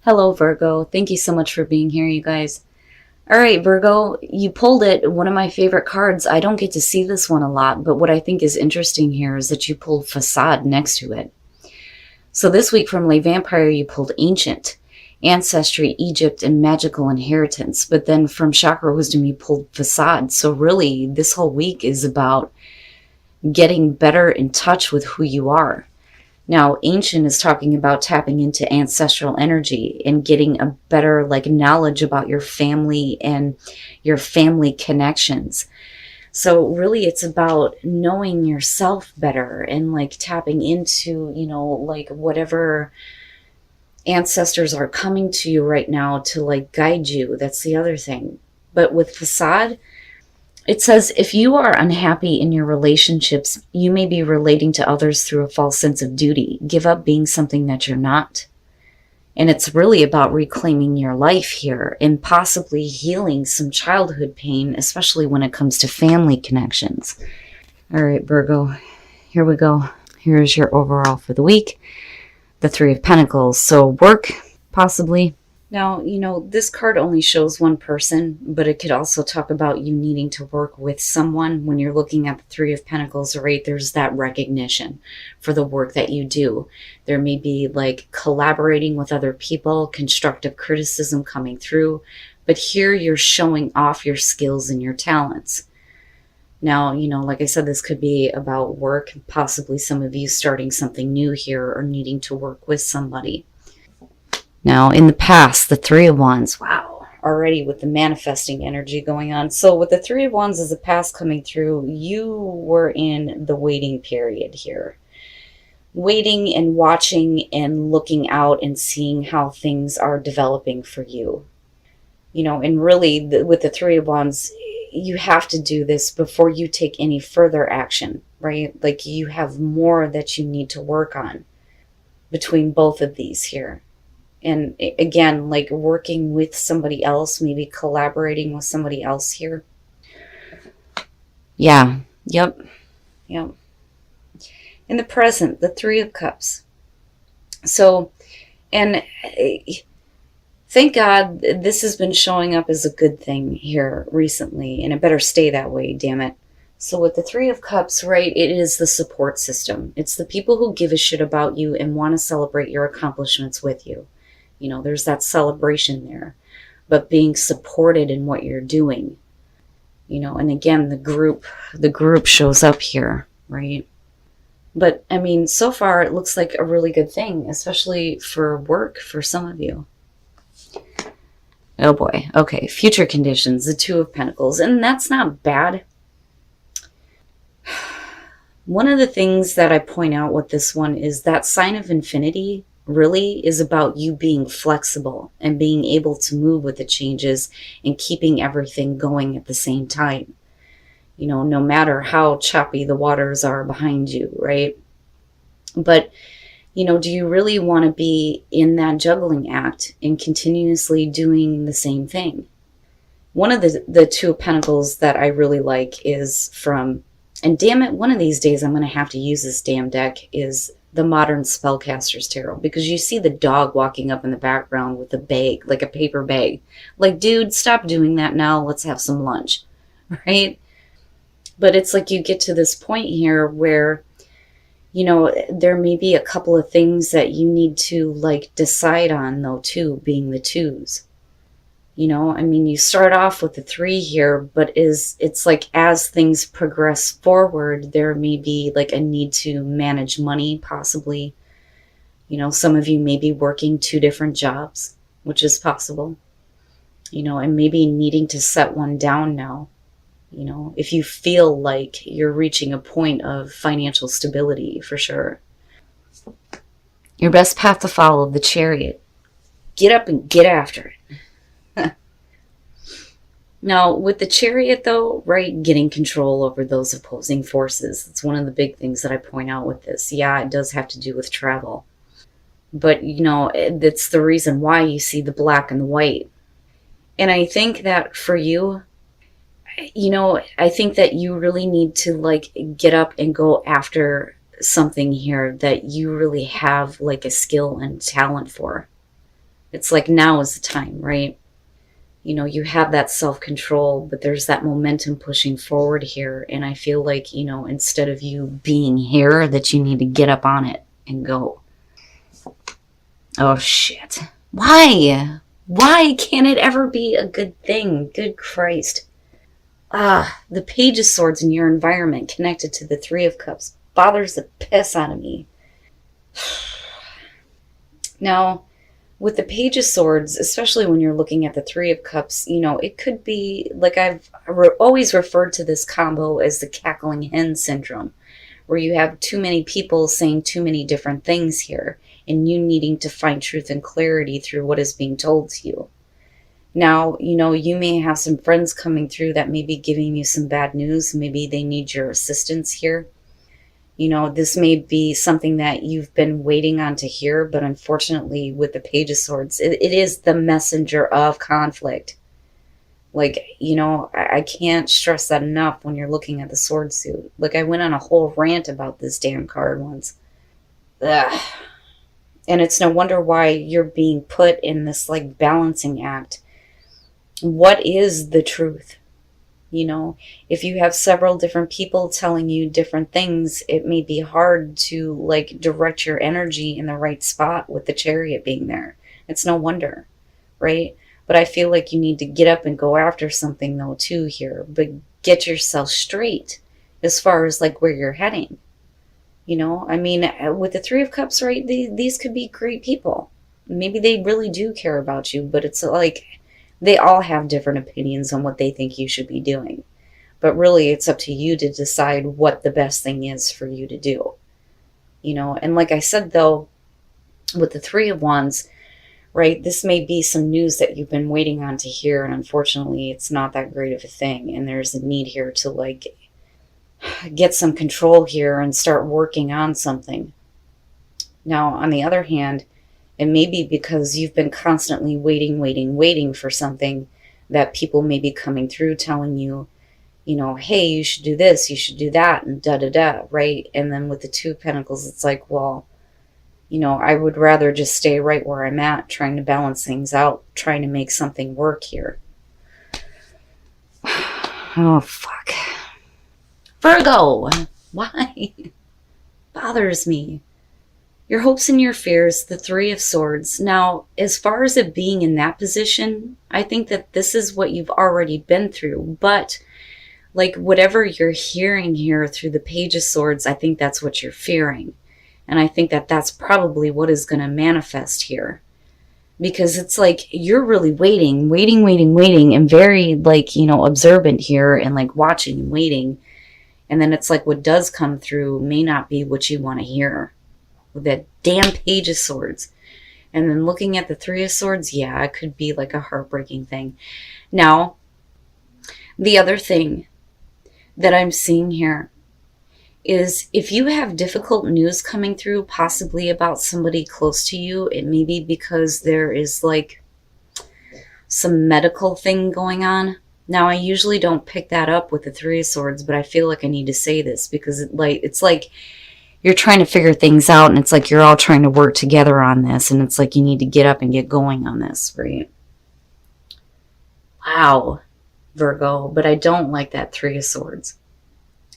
Hello, Virgo. Thank you so much for being here, you guys. All right, Virgo, you pulled it. One of my favorite cards. I don't get to see this one a lot, but what I think is interesting here is that you pulled Facade next to it. So this week from Le Vampire, you pulled Ancient, Ancestry, Egypt, and Magical Inheritance. But then from Chakra Wisdom, you pulled Facade. So really, this whole week is about getting better in touch with who you are. Now, Ancient is talking about tapping into ancestral energy and getting a better knowledge about your family and your family connections. So really it's about knowing yourself better and tapping into, whatever ancestors are coming to you right now to guide you. That's the other thing. But with Facade, it says, if you are unhappy in your relationships, you may be relating to others through a false sense of duty. Give up being something that you're not. And it's really about reclaiming your life here and possibly healing some childhood pain, especially when it comes to family connections. All right, Virgo, here we go. Here's your overall for the week. The Three of Pentacles. So work, possibly. Now, this card only shows one person, but it could also talk about you needing to work with someone. When you're looking at the Three of Pentacles, right, there's that recognition for the work that you do. There may be collaborating with other people, constructive criticism coming through, but here you're showing off your skills and your talents. Now, like I said, this could be about work, possibly some of you starting something new here or needing to work with somebody. Now, in the past, the Three of Wands, wow, already with the manifesting energy going on. So with the Three of Wands as the past coming through, you were in the waiting period here. Waiting and watching and looking out and seeing how things are developing for you. And really with the Three of Wands, you have to do this before you take any further action, right? You have more that you need to work on between both of these here. And again, working with somebody else, maybe collaborating with somebody else here. Yeah. Yep. In the present, the Three of Cups. So, and thank God this has been showing up as a good thing here recently, and it better stay that way, damn it. So with the Three of Cups, right, it is the support system. It's the people who give a shit about you and want to celebrate your accomplishments with you. There's that celebration there, but being supported in what you're doing, and again, the group shows up here, right? But I mean, so far it looks like a really good thing, especially for work for some of you. Oh boy. Okay. Future conditions, the Two of Pentacles, and that's not bad. One of the things that I point out with this one is that sign of infinity really is about you being flexible and being able to move with the changes and keeping everything going at the same time. No matter how choppy the waters are behind you, right? But, do you really want to be in that juggling act and continuously doing the same thing? One of the Two of Pentacles that I really like is from, and damn it, one of these days I'm going to have to use this damn deck, is the Modern Spellcaster's Tarot, because you see the dog walking up in the background with a bag, like a paper bag. Dude, stop doing that now. Let's have some lunch, right? But it's you get to this point here where, there may be a couple of things that you need to decide on, though, too, being the twos. I mean, you start off with the three here, but it's as things progress forward, there may be a need to manage money, possibly. Some of you may be working two different jobs, which is possible. And maybe needing to set one down now. If you feel like you're reaching a point of financial stability, for sure. Your best path to follow, the Chariot. Get up and get after it. Now, with the Chariot, though, right, getting control over those opposing forces. It's one of the big things that I point out with this. Yeah, it does have to do with travel. But, it's the reason why you see the black and the white. And I think that for you, I think that you really need to, get up and go after something here that you really have, a skill and talent for. It's like now is the time, right? You know, you have that self-control, but there's that momentum pushing forward here. And I feel like, you know, instead of you being here, that you need to get up on it and go. Oh, shit. Why? Why can't it ever be a good thing? Good Christ. The Page of Swords in your environment connected to the Three of Cups bothers the piss out of me. Now, with the Page of Swords, especially when you're looking at the Three of Cups, you know, it could be, like I've always referred to this combo as the cackling hen syndrome, where you have too many people saying too many different things here, and you needing to find truth and clarity through what is being told to you. Now, you know, you may have some friends coming through that may be giving you some bad news. Maybe they need your assistance here. You know, this may be something that you've been waiting on to hear, but unfortunately with the Page of Swords, it is the messenger of conflict. Like, you know, I can't stress that enough when you're looking at the sword suit. Like, I went on a whole rant about this damn card once. Ugh. And it's no wonder why you're being put in this, like, balancing act. What is the truth? You know, if you have several different people telling you different things, it may be hard to, like, direct your energy in the right spot with the Chariot being there. It's no wonder, right? But I feel like you need to get up and go after something, though, too, here. But get yourself straight as far as, like, where you're heading. You know, I mean, with the Three of Cups, right, these could be great people. Maybe they really do care about you, but it's like they all have different opinions on what they think you should be doing. But really, it's up to you to decide what the best thing is for you to do. You know, and like I said, though, with the Three of Wands, right, this may be some news that you've been waiting on to hear, and unfortunately, it's not that great of a thing. And there's a need here to, like, get some control here and start working on something. Now, on the other hand, it may be because you've been constantly waiting for something that people may be coming through telling you, you know, hey, you should do this, you should do that, and da-da-da, right? And then with the Two of Pentacles, it's like, well, you know, I would rather just stay right where I'm at, trying to balance things out, trying to make something work here. Oh, fuck. Virgo! Why? Bothers me. Your hopes and your fears, the Three of Swords. Now, as far as it being in that position, I think that this is what you've already been through. But, like, whatever you're hearing here through the Page of Swords, I think that's what you're fearing. And I think that that's probably what is going to manifest here. Because it's like you're really waiting, and very, like, you know, observant here and, like, watching and waiting. And then it's like what does come through may not be what you want to hear. With that damn Page of Swords. And then looking at the Three of Swords, yeah, it could be like a heartbreaking thing. Now, the other thing that I'm seeing here is if you have difficult news coming through, possibly about somebody close to you, it may be because there is, like, some medical thing going on. Now, I usually don't pick that up with the Three of Swords, but I feel like I need to say this because it's like you're trying to figure things out, and it's like you're all trying to work together on this, and it's like you need to get up and get going on this, right? Wow, Virgo, but I don't like that Three of Swords.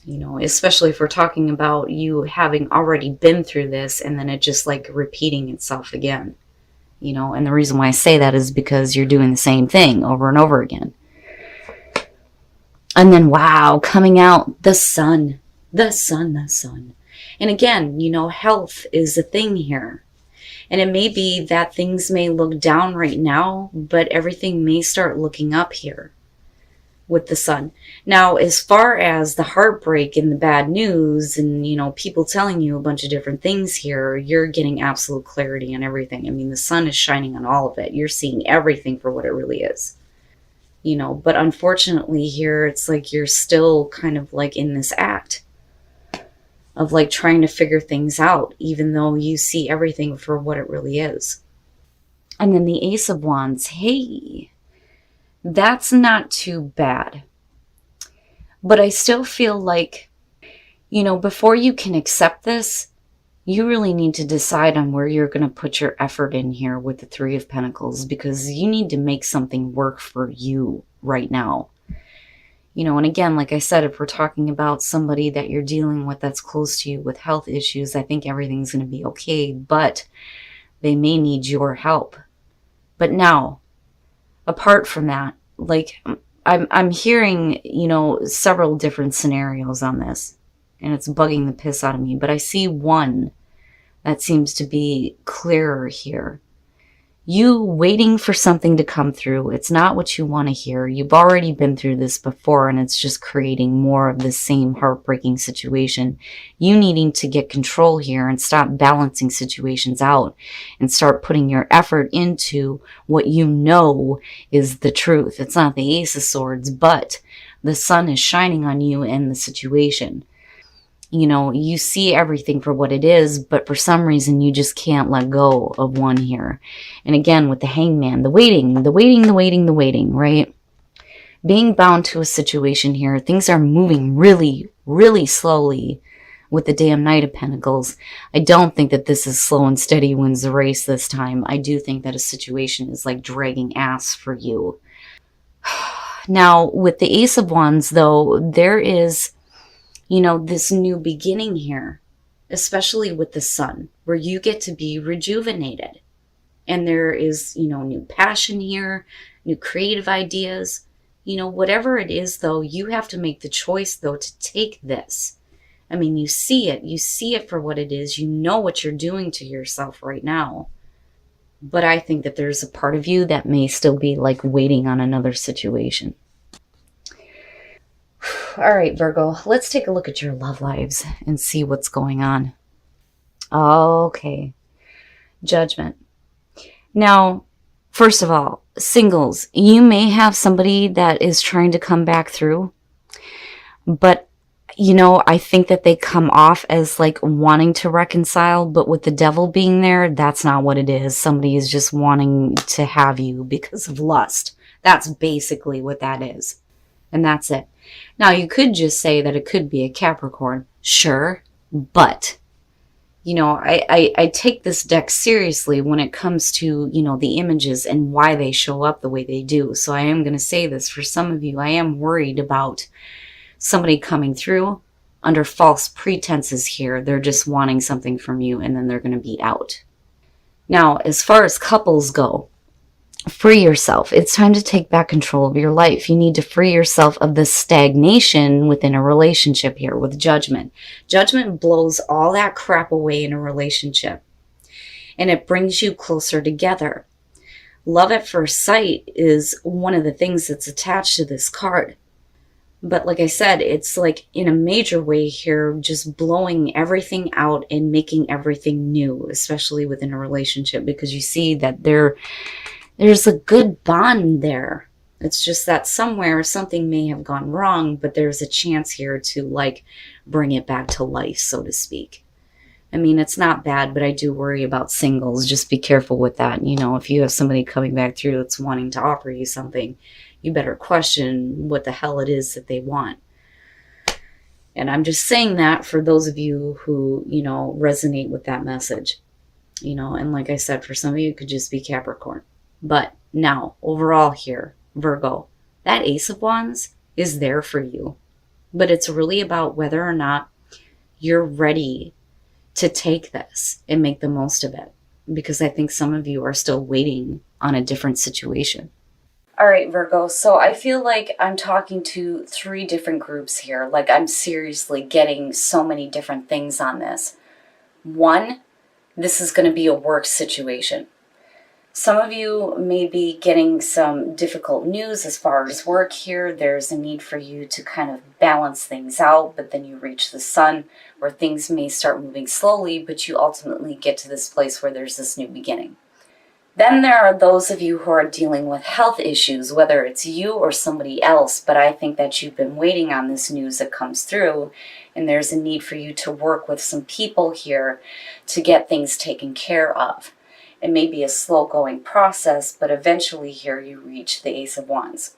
You know, especially if we're talking about you having already been through this and then it just, like, repeating itself again. You know, and the reason why I say that is because you're doing the same thing over and over again. And then, wow, coming out, the sun. The sun. And again, you know, health is a thing here. And it may be that things may look down right now, but everything may start looking up here with the sun. Now, as far as the heartbreak and the bad news and, you know, people telling you a bunch of different things here, you're getting absolute clarity on everything. I mean, the sun is shining on all of it. You're seeing everything for what it really is. You know, but unfortunately here, it's like you're still kind of like in this act of, like, trying to figure things out, even though you see everything for what it really is. And then the Ace of Wands, hey, that's not too bad. But I still feel like, you know, before you can accept this, you really need to decide on where you're going to put your effort in here with the Three of Pentacles, because you need to make something work for you right now. You know, and again, like I said, if we're talking about somebody that you're dealing with that's close to you with health issues, I think everything's going to be okay, but they may need your help. But now, apart from that, like I'm hearing, you know, several different scenarios on this, and it's bugging the piss out of me, but I see one that seems to be clearer here. You waiting for something to come through. It's not what you want to hear. You've already been through this before, and it's just creating more of the same heartbreaking situation. You needing to get control here and stop balancing situations out and start putting your effort into what you know is the truth. It's not the Ace of Swords, but the sun is shining on you and the situation. You know, you see everything for what it is, but for some reason you just can't let go of one here. And again, with the Hangman, the waiting, right? Being bound to a situation here, things are moving really, really slowly with the damn Knight of Pentacles. I don't think that this is slow and steady wins the race this time. I do think that a situation is like dragging ass for you. Now, with the Ace of Wands, though, there is, you know, this new beginning here, especially with the sun, where you get to be rejuvenated. And there is, you know, new passion here, new creative ideas. You know, whatever it is, though, you have to make the choice, though, to take this. I mean, you see it for what it is. You know what you're doing to yourself right now. But I think that there's a part of you that may still be like waiting on another situation. All right, Virgo, let's take a look at your love lives and see what's going on. Okay. Judgment. Now, first of all, singles, you may have somebody that is trying to come back through, but, you know, I think that they come off as like wanting to reconcile, but with the devil being there, that's not what it is. Somebody is just wanting to have you because of lust. That's basically what that is. And that's it. Now, you could just say that it could be a Capricorn. Sure, but, you know, I take this deck seriously when it comes to, you know, the images and why they show up the way they do. So I am going to say this. For some of you, I am worried about somebody coming through under false pretenses here. They're just wanting something from you, and then they're going to be out. Now, as far as couples go, free yourself. It's time to take back control of your life. You need to free yourself of the stagnation within a relationship here with Judgment. Judgment blows all that crap away in a relationship, and it brings you closer together. Love at first sight is one of the things that's attached to this card. But like I said, it's like in a major way here, just blowing everything out and making everything new, especially within a relationship, because you see that there's a good bond there. It's just that somewhere something may have gone wrong, but there's a chance here to like bring it back to life, so to speak. I mean, it's not bad, but I do worry about singles. Just be careful with that. You know, if you have somebody coming back through that's wanting to offer you something, you better question what the hell it is that they want. And I'm just saying that for those of you who, you know, resonate with that message. You know, and like I said, for some of you, it could just be Capricorn. But now, overall here, Virgo, that Ace of Wands is there for you. But it's really about whether or not you're ready to take this and make the most of it. Because I think some of you are still waiting on a different situation. All right, Virgo, so I feel like I'm talking to 3 different groups here. Like I'm seriously getting so many different things on this. 1, this is going to be a work situation. Some of you may be getting some difficult news as far as work here. There's a need for you to kind of balance things out, but then you reach the sun where things may start moving slowly, but you ultimately get to this place where there's this new beginning. Then there are those of you who are dealing with health issues, whether it's you or somebody else, but I think that you've been waiting on this news that comes through, and there's a need for you to work with some people here to get things taken care of. It may be a slow-going process, but eventually here you reach the Ace of Wands.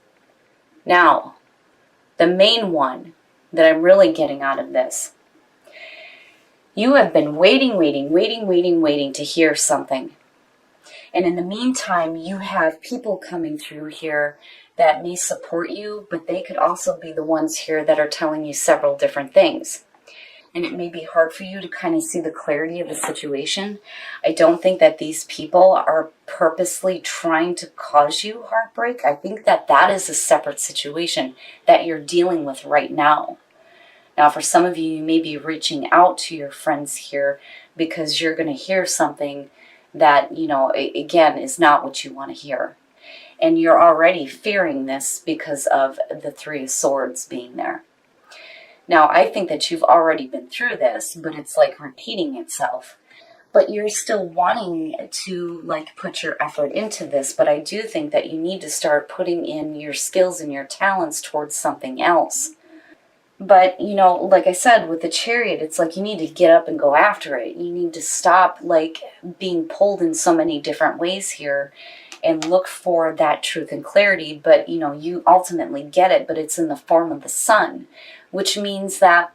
Now, the main one that I'm really getting out of this You have been waiting to hear something. And in the meantime, you have people coming through here that may support you, but they could also be the ones here that are telling you several different things. And it may be hard for you to kind of see the clarity of the situation. I don't think that these people are purposely trying to cause you heartbreak. I think that that is a separate situation that you're dealing with right now. Now, for some of you, you may be reaching out to your friends here because you're going to hear something that, again, is not what you want to hear. And you're already fearing this because of the Three of Swords being there. Now, I think that you've already been through this, but it's like repeating itself. But you're still wanting to put your effort into this. But I do think that you need to start putting in your skills and your talents towards something else. But, like I said, with the Chariot, it's like you need to get up and go after it. You need to stop being pulled in so many different ways here and look for that truth and clarity. But, you ultimately get it, but it's in the form of the Sun, which means that,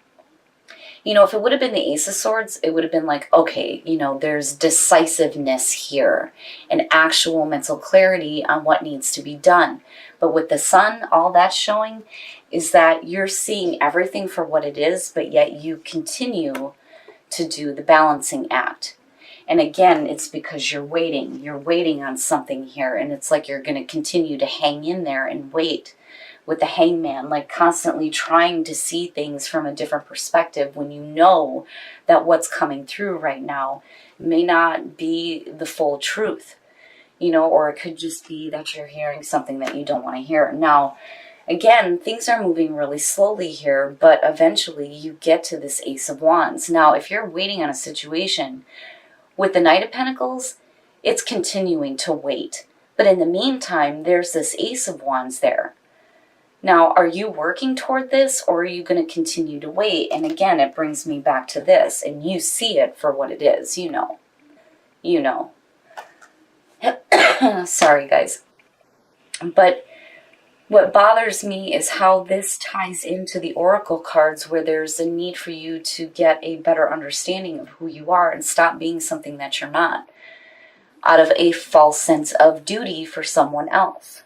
if it would have been the Ace of Swords, it would have been like, okay, there's decisiveness here and actual mental clarity on what needs to be done. But with the Sun, all that's showing is that you're seeing everything for what it is, but yet you continue to do the balancing act. And again, it's because you're waiting. You're waiting on something here, and it's like you're going to continue to hang in there and wait. With the Hangman, constantly trying to see things from a different perspective when you know that what's coming through right now may not be the full truth, or it could just be that you're hearing something that you don't want to hear. Now, again, things are moving really slowly here, but eventually you get to this Ace of Wands. Now, if you're waiting on a situation with the Knight of Pentacles, it's continuing to wait. But in the meantime, there's this Ace of Wands there. Now, are you working toward this, or are you going to continue to wait? And again, it brings me back to this, and you see it for what it is, You know. Sorry, guys. But what bothers me is how this ties into the Oracle cards, where there's a need for you to get a better understanding of who you are and stop being something that you're not, out of a false sense of duty for someone else,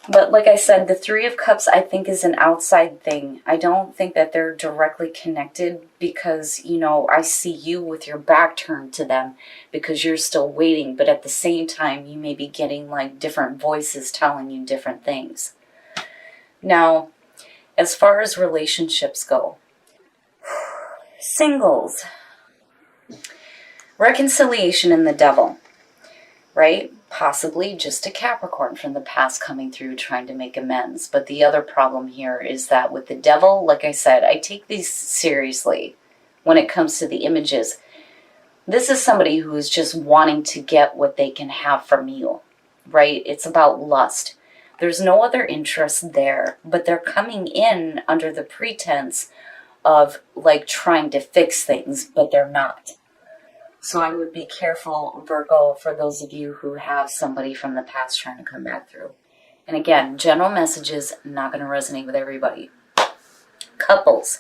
But like I said, the Three of Cups, I think, is an outside thing. I don't think that they're directly connected because, I see you with your back turned to them because you're still waiting. But at the same time, you may be getting different voices telling you different things. Now, as far as relationships go, singles, reconciliation and the Devil, right? Possibly just a Capricorn from the past coming through trying to make amends. But the other problem here is that with the Devil, like I said, I take these seriously when it comes to the images. This is somebody who is just wanting to get what they can have from you, right? It's about lust. There's no other interest there, but they're coming in under the pretense of trying to fix things, but they're not. So I would be careful, Virgo, for those of you who have somebody from the past trying to come back through. And again, general messages, not going to resonate with everybody. Couples.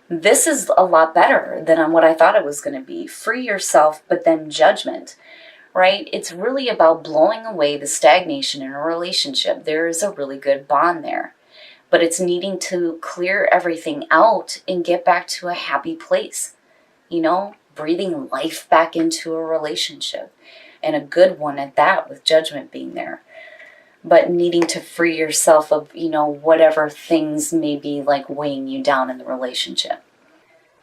This is a lot better than what I thought it was going to be. Free yourself, but then judgment, right? It's really about blowing away the stagnation in a relationship. There is a really good bond there. But it's needing to clear everything out and get back to a happy place, breathing life back into a relationship, and a good one at that, with judgment being there. But needing to free yourself of, whatever things may be weighing you down in the relationship.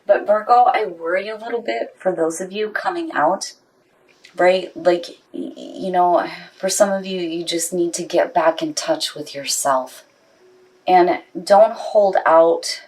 But Virgo, I worry a little bit for those of you coming out, right? For some of you, you just need to get back in touch with yourself. And don't hold out